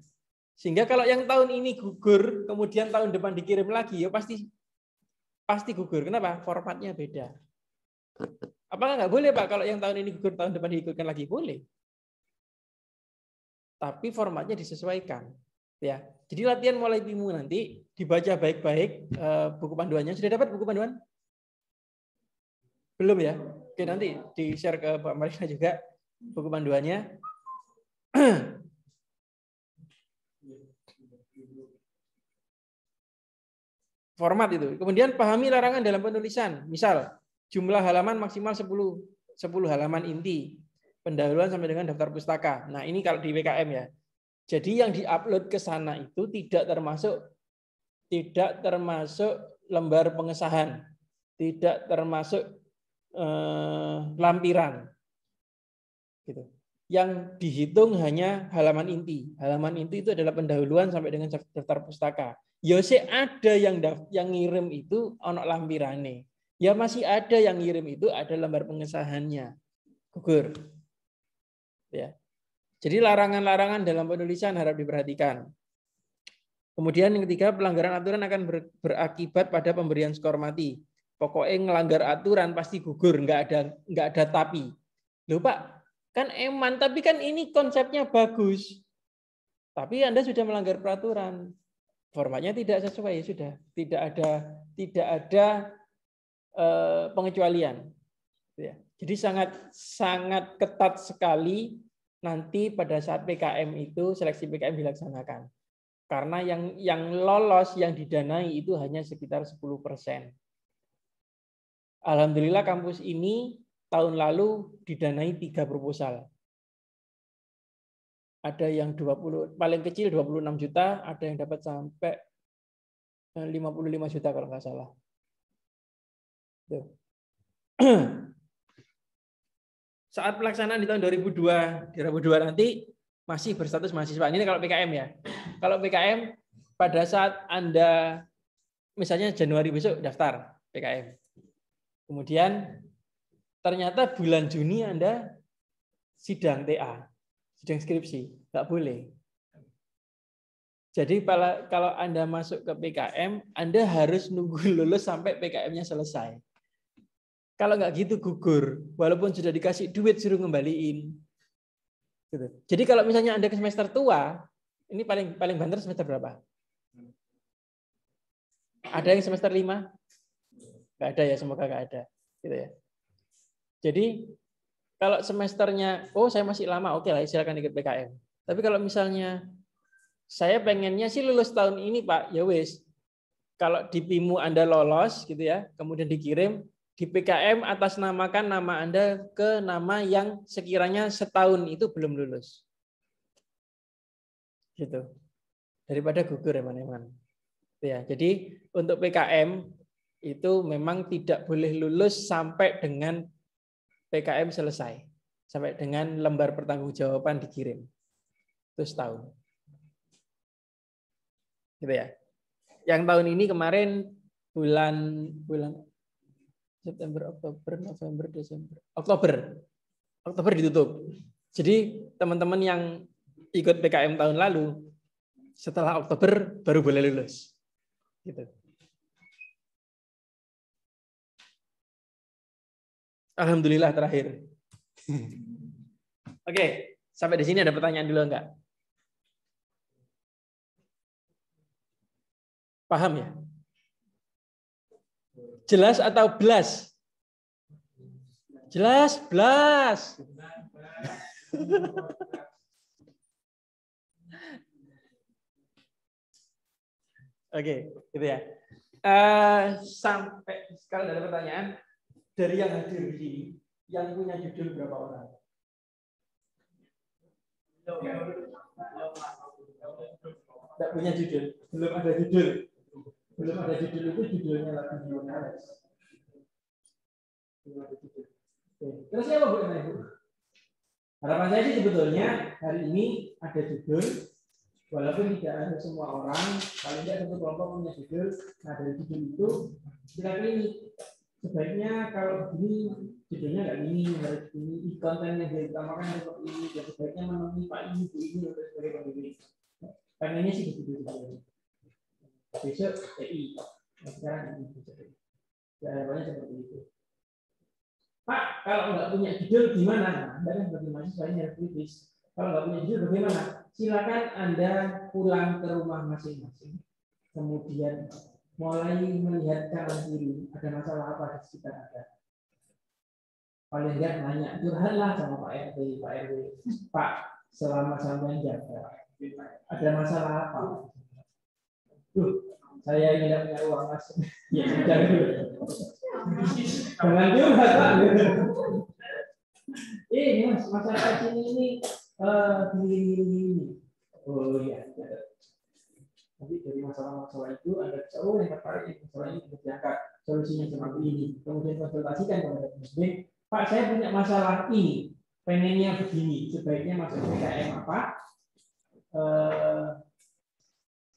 Sehingga kalau yang tahun ini gugur, kemudian tahun depan dikirim lagi, ya pasti gugur. Kenapa? Formatnya beda. Apakah nggak boleh Pak kalau yang tahun ini gugur, tahun depan digugurkan lagi? Boleh. Tapi formatnya disesuaikan. Ya. Jadi latihan mulai Pimu nanti dibaca baik-baik buku panduannya. Sudah dapat buku panduan? Belum ya? Oke, nanti di-share ke Mbak Marina juga buku panduannya. Format itu. Kemudian pahami larangan dalam penulisan. Misal, jumlah halaman maksimal 10 halaman inti. Pendahuluan sampai dengan daftar pustaka. Nah, ini kalau di WKM ya. Jadi yang diupload ke sana itu tidak termasuk lembar pengesahan. Tidak termasuk lampiran. Gitu. Yang dihitung hanya halaman inti. Halaman inti itu adalah pendahuluan sampai dengan daftar pustaka. Ya sih ada yang ngirim itu ono lampirane. Ya masih ada yang ngirim itu ada lembar pengesahannya. Gugur. Ya. Jadi larangan-larangan dalam penulisan harap diperhatikan. Kemudian yang ketiga, pelanggaran aturan akan berakibat pada pemberian skor mati. Pokoknya ngelanggar aturan pasti gugur, nggak ada tapi. Loh Pak, kan eman, tapi kan ini konsepnya bagus. Tapi Anda sudah melanggar peraturan. Formatnya tidak sesuai, sudah tidak ada pengecualian. Jadi sangat ketat sekali nanti pada saat PKM itu seleksi PKM dilaksanakan. Karena yang lolos yang didanai itu hanya sekitar 10%. Alhamdulillah kampus ini tahun lalu didanai 3 proposal. Ada yang 20, paling kecil 26 juta, ada yang dapat sampai 55 juta kalau nggak salah. Tuh. Saat pelaksanaan di tahun 2002 nanti masih berstatus mahasiswa. Ini kalau PKM ya. Kalau PKM pada saat Anda misalnya Januari besok daftar PKM. Kemudian ternyata bulan Juni Anda sidang TA. Sidang skripsi, nggak boleh. Jadi kalau Anda masuk ke PKM, Anda harus nunggu lulus sampai PKM-nya selesai. Kalau nggak gitu gugur, walaupun sudah dikasih duit suruh ngembaliin. Gitu. Jadi kalau misalnya Anda ke semester tua, Ini paling banter semester berapa? Ada yang semester 5? Nggak ada ya, semoga nggak ada. Gitu ya. Jadi kalau semesternya, oh saya masih lama, oke lah silakan ikut PKM. Tapi kalau misalnya saya pengennya sih lulus tahun ini Pak, ya wis. Kalau di PIMU Anda lolos gitu ya, kemudian dikirim, di PKM atas namakan nama Anda ke nama yang sekiranya setahun itu belum lulus. Gitu. Daripada gugur eman-eman. Ya, jadi untuk PKM itu memang tidak boleh lulus sampai dengan PKM selesai. Sampai dengan lembar pertanggungjawaban dikirim. Itu setahun. Gitu ya. Yang tahun ini kemarin bulan September, Oktober, November, Desember. Oktober ditutup. Jadi teman-teman yang ikut PKM tahun lalu setelah Oktober baru boleh lulus. Gitu. Alhamdulillah terakhir. Oke, sampai di sini ada pertanyaan dulu enggak? Paham ya? Jelas atau blas? Jelas, blas. Oke, gitu ya. Sampai sekarang ada pertanyaan dari yang hadir di sini, yang punya judul berapa orang? Tidak punya judul, belum ada judul. Belum ada judul itu judulnya lagi di Alex. Terus siapa Bu? Harapan saya sih sebetulnya hari ini ada judul, walaupun tidak ada semua orang, paling tidak satu kelompok punya judul. Nah dari judul itu kita pilih sebaiknya kalau begini judulnya nggak gini, harus ini konten yang diutamakan seperti ini, dan sebaiknya menemui Pak ini, Bu ini untuk sebagai pembimbing. Pengennya sih begitu. Besok TI, sekarang ini harapannya seperti itu. Pak, kalau nggak punya judul gimana? Nah, Anda kan sebagai mahasiswa ini harus kritis. Kalau nggak punya judul bagaimana? Silakan Anda pulang ke rumah masing-masing. Kemudian mulai melihat kanan kiri, ada masalah apa di sekitar Anda. Paling nggak nanya, curhatlah sama Pak RT, Pak RW. Pak, selama sampai jaga, ada masalah apa? Saya ini tidak punya uang mas. Ya sudah dulu. Jangan curhat Pak. Ini mas, masyarakat sini ini gini. Oh iya. Nanti dari masalah-masalah itu Anda bisa yang tertarik masalah ini kita diangkat solusinya seperti ini. Kemudian konsultasikan kepada pembimbing. Pak, saya punya masalah ini, pengennya begini, sebaiknya masuk PKM apa?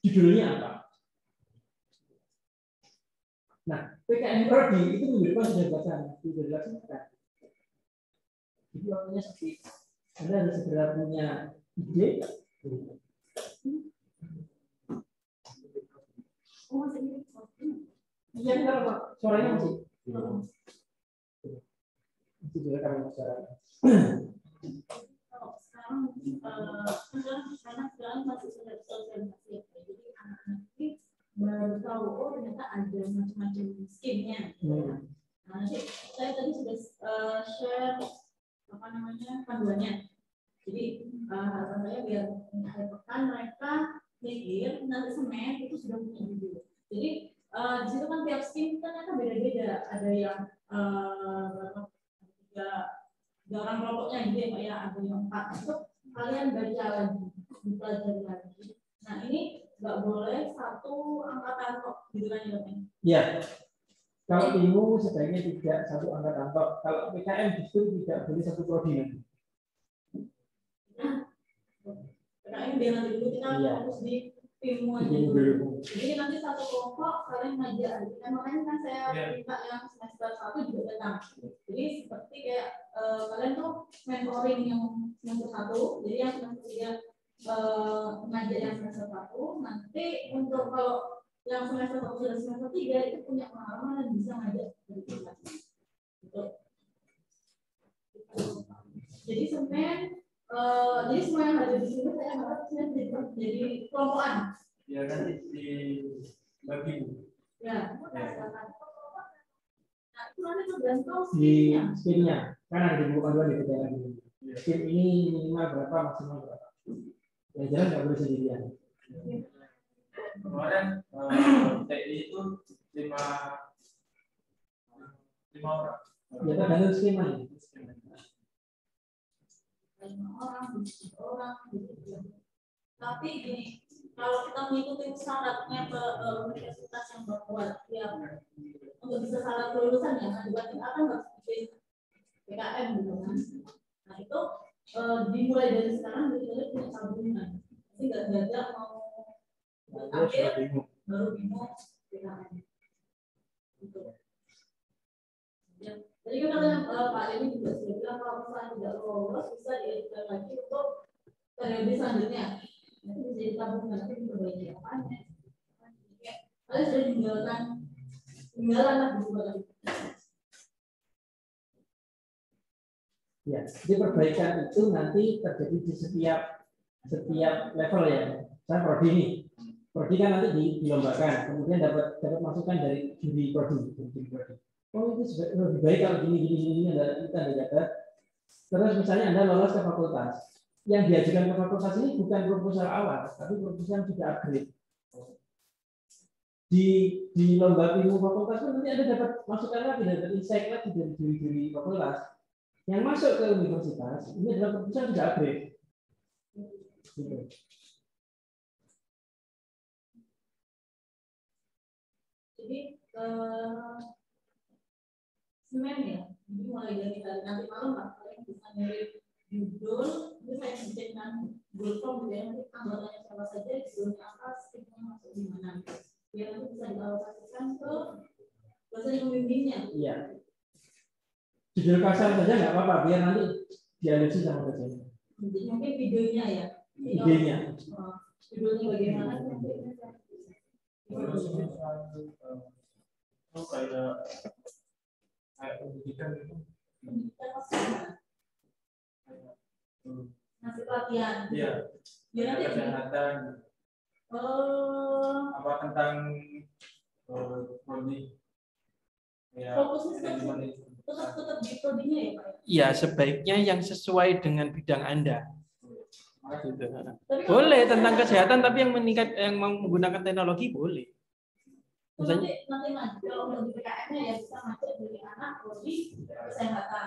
Judulnya apa? Nah, PKM Prodi itu minggu depan sudah dilaksanakan. Jadi waktunya seperti Anda harus segera punya ide. Iya, Pak. Suaranya masih. Itu juga kami masyarakat. Sekarang masih sosialisasi. Jadi anak-anak ini baru tahu ternyata ada macam-macam skinnya. Nah, nanti saya tadi sudah share panduannya. Jadi harapan saya biar akhir pekan mereka mikir nanti Senin itu sudah punya judul. Jadi di situ kan tiap skin ternyata beda-beda. Ada yang tiga orang kelompoknya gitu ya Pak ya, ada yang 4. Itu kalian baca lagi, dipelajari lagi. Nah ini nggak boleh satu angkatan kok gitu kan ya Pak? Iya. Kalau ilmu sebaiknya tidak satu angkatan kok. Kalau PKM justru tidak boleh satu prodi. PKM biar nanti dulu kita fokus di ilmu aja dulu. Jadi nanti satu kelompok kalian ngajar. Makanya kan saya minta yang semester 1 juga datang. Jadi seperti kayak kalian tuh mentoring yang semester 1. Jadi yang semester 3 ngajar yang semester 1. Nanti untuk kalau yang semester 1 dan semester 3 itu punya pengalaman dan bisa ngajar dari kita. Gitu. Jadi sebenarnya Jadi semua yang ada di sini saya harap jadi kelompokan. Ya nanti dibagi. Ya. Nah, itu nanti tergantung Di skimnya kan ada di buku panduan di daerah ini. Skim ini minimal berapa, maksimal berapa. Yang jelas nggak boleh sendirian. Kemarin TI itu 5 orang. Ya tergantung skimanya. 5 orang. Tapi gini, kalau kita mengikuti syaratnya ke universitas yang berkuat, ya untuk bisa syarat kelulusan ya, kan dibanding akan harus bikin PKM gitu kan. Nah itu dimulai dari sekarang kita punya tabungan. Jadi nggak dadak mau akhir baru bingung PKM. Gitu. Ya. Jadi kan Pak Denny juga sudah bilang kalau misalnya tidak lolos bisa diajukan lagi untuk periode selanjutnya. Itu bisa jadi tabungan nanti diperbaiki apa ya. Kalian sudah tinggalan lah di sekolah. Ya, jadi perbaikan itu nanti terjadi di setiap level ya. Saya prodi ini. Prodi kan nanti dilombakan, kemudian dapat masukan dari juri prodi. Oh itu lebih baik kalau gini kita dapat. Terus misalnya Anda lolos ke fakultas, yang diajukan ke fakultas ini bukan proposal awal, tapi proposal sudah upgrade. Di lomba ilmu fakultas itu nanti Anda dapat masukan lagi, dapat insight lagi dari juri fakultas. Yang masuk ke universitas ini adalah proposal sudah upgrade. Gitu. Jadi Semen ya, jadi mulai dari nanti malam Pak, kalian bisa nyari judul, itu saya bikinkan Google Form gitu ya, nanti anggotanya siapa saja, judulnya apa, skipnya masuk di mana, biar nanti bisa dialokasikan ke dosen yang membimbingnya. Iya. Judul kasar saja nggak apa-apa, biar nanti dianalisis sama dosen. Jadi mungkin videonya ya. Idenya. Judulnya bagaimana? Kayak pendidikan itu. Ngasih pelatihan. Iya. Ya nanti kesehatan. Apa tentang prodi? Ya. Fokusnya tetap di prodinya ya Pak. Iya, sebaiknya yang sesuai dengan bidang Anda. Gitu. Boleh tentang kesehatan, tapi yang menggunakan teknologi boleh. Nanti kalau untuk di PKM-nya ya bisa masuk dari anak prodi kesehatan.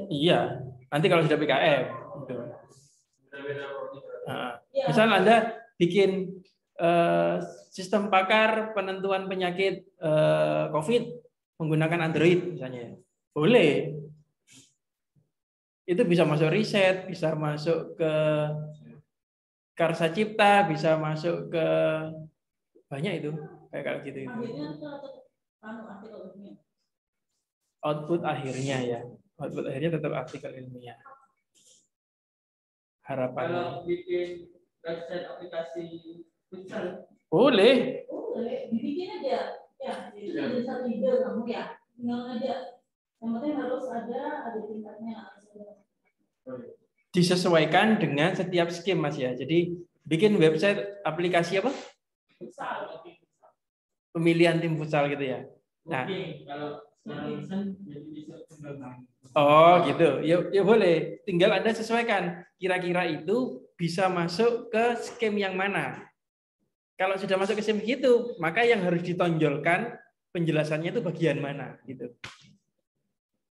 Iya, nanti kalau sudah PKM. Gitu. Misal Anda bikin sistem pakar penentuan penyakit COVID menggunakan Android misalnya, boleh. Itu bisa masuk riset, bisa masuk ke Karsa Cipta, bisa masuk ke banyak itu kayak gitu. Output akhirnya ya, output akhirnya tetap artikel ilmiah. Harapannya. Kalau bikin website aplikasi futsal, boleh. Boleh, dibikin aja. Ya, itu jadi satu ide kamu ya. Tinggal aja. Yang penting harus ada tingkatnya. Disesuaikan dengan setiap skim Mas ya. Jadi bikin website aplikasi apa? Futsal. Pemilihan tim futsal gitu ya. Nah, oh gitu. Ya boleh. Tinggal Anda sesuaikan. Kira-kira itu bisa masuk ke skim yang mana? Kalau sudah masuk ke skim gitu, maka yang harus ditonjolkan penjelasannya itu bagian mana gitu.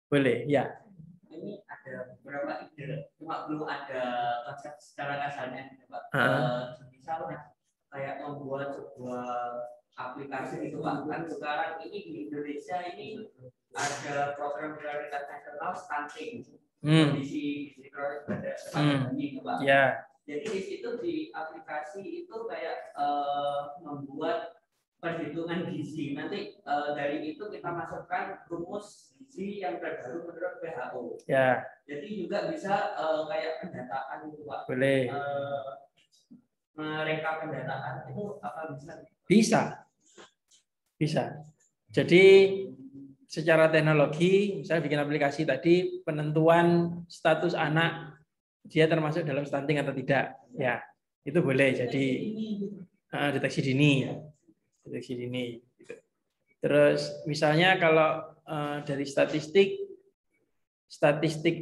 Boleh, ya. Ini ada beberapa ide, cuma belum ada konsep secara kasarnya, Pak. Misalnya kayak membuat sebuah aplikasi itu, Pak. Kan sekarang ini di Indonesia ini ada program prioritas nasional stunting, kondisi kronis pada bayi itu, Pak. Ya. Jadi di situ di aplikasi itu kayak membuat perhitungan gizi. Nanti dari itu kita masukkan rumus gizi yang terbaru menurut WHO. Ya. Jadi juga bisa kayak pendataan itu, Pak. Boleh. Mereka pendataan itu apa bisa? Bisa. Jadi secara teknologi, misalnya bikin aplikasi tadi penentuan status anak dia termasuk dalam stunting atau tidak. Ya, itu boleh. Jadi deteksi dini. Deteksi dini. Terus misalnya kalau dari statistik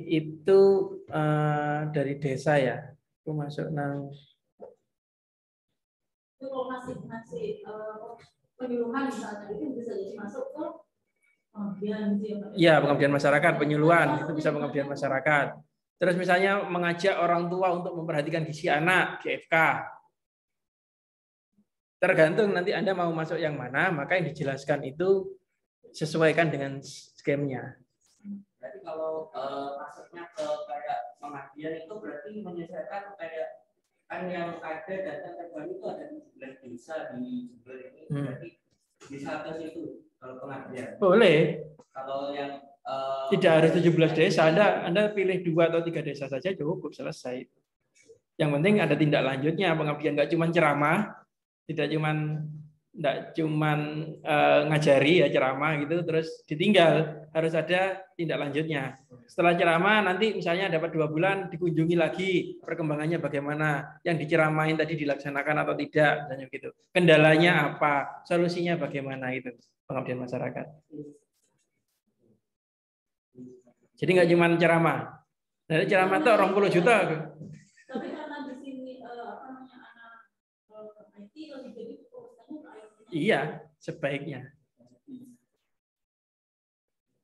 itu dari desa ya, itu masuk nang. Itu kalau masih penyuluhan misalnya itu bisa jadi masuk ke pengabdian. Iya, pengabdian masyarakat, penyuluhan itu bisa pengabdian masyarakat. Terus misalnya mengajak orang tua untuk memperhatikan gizi anak, GFK. Tergantung nanti Anda mau masuk yang mana, maka yang dijelaskan itu sesuaikan dengan skemnya. Berarti kalau masuknya ke kayak pengabdian itu berarti menyelesaikan kayak kan yang ada data terbaru itu ada 17 desa di Jember ini, berarti bisa ke situ kalau pengabdian. Boleh. Kalau yang tidak harus 17 desa, Anda pilih 2 atau 3 desa saja cukup, selesai. Yang penting ada tindak lanjutnya, pengabdian nggak cuma ceramah, tidak cuma ngajari ya ceramah gitu terus ditinggal, harus ada tindak lanjutnya. Setelah ceramah nanti misalnya dapat 2 bulan dikunjungi lagi perkembangannya bagaimana, yang diceramain tadi dilaksanakan atau tidak, misalnya gitu. Kendalanya apa, solusinya bagaimana, itu pengabdian masyarakat. Jadi nggak cuma ceramah. Dari ceramah itu 20 juta. Tapi karena di sini anak IT lebih jadi urusannya ke IT. Iya, sebaiknya.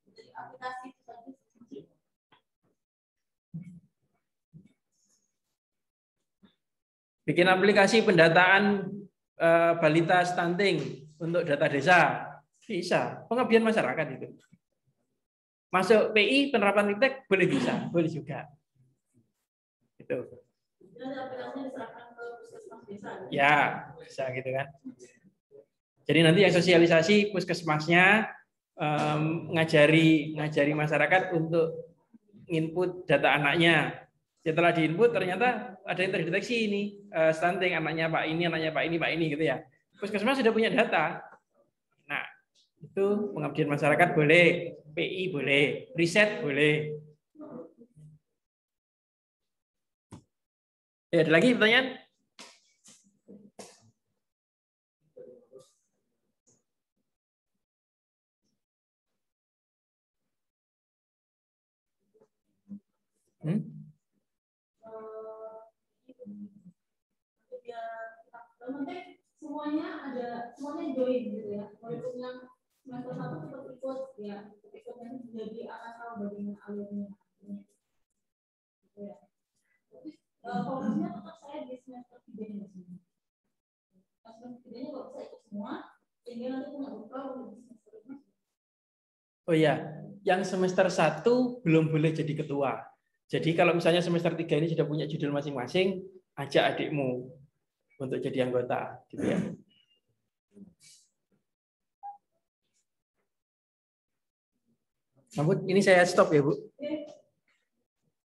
Jadi aplikasi tadi. Bikin aplikasi pendataan balita stunting untuk data desa. Bisa. Pengabdian masyarakat itu. Masuk PI, penerapan Iptek, boleh bisa. Boleh juga. Itu. Ya, bisa gitu kan. Jadi nanti yang sosialisasi puskesmasnya ngajari masyarakat untuk input data anaknya. Setelah diinput ternyata ada yang terdeteksi ini stunting, anaknya Pak ini, anaknya Pak ini gitu ya. Puskesmas sudah punya data. Nah, itu pengabdian masyarakat boleh, PI boleh, riset boleh. Ya, ada lagi pertanyaan? Semuanya join gitu ya. Walaupun yang semester 1 tetap ikut ya, ikut nanti jadi akan tahu bagaimana alurnya. Gitu ya. Tapi fokusnya tetap saya di semester 3 ini sini. Semester 3-nya kalau saya ikut semua, sehingga nanti punya bekal untuk semester 5. Oh iya, yang semester 1 belum boleh jadi ketua. Jadi kalau misalnya semester 3 ini sudah punya judul masing-masing, ajak adikmu untuk jadi anggota, gitu ya. Nah, Bu, ini saya stop ya, Bu.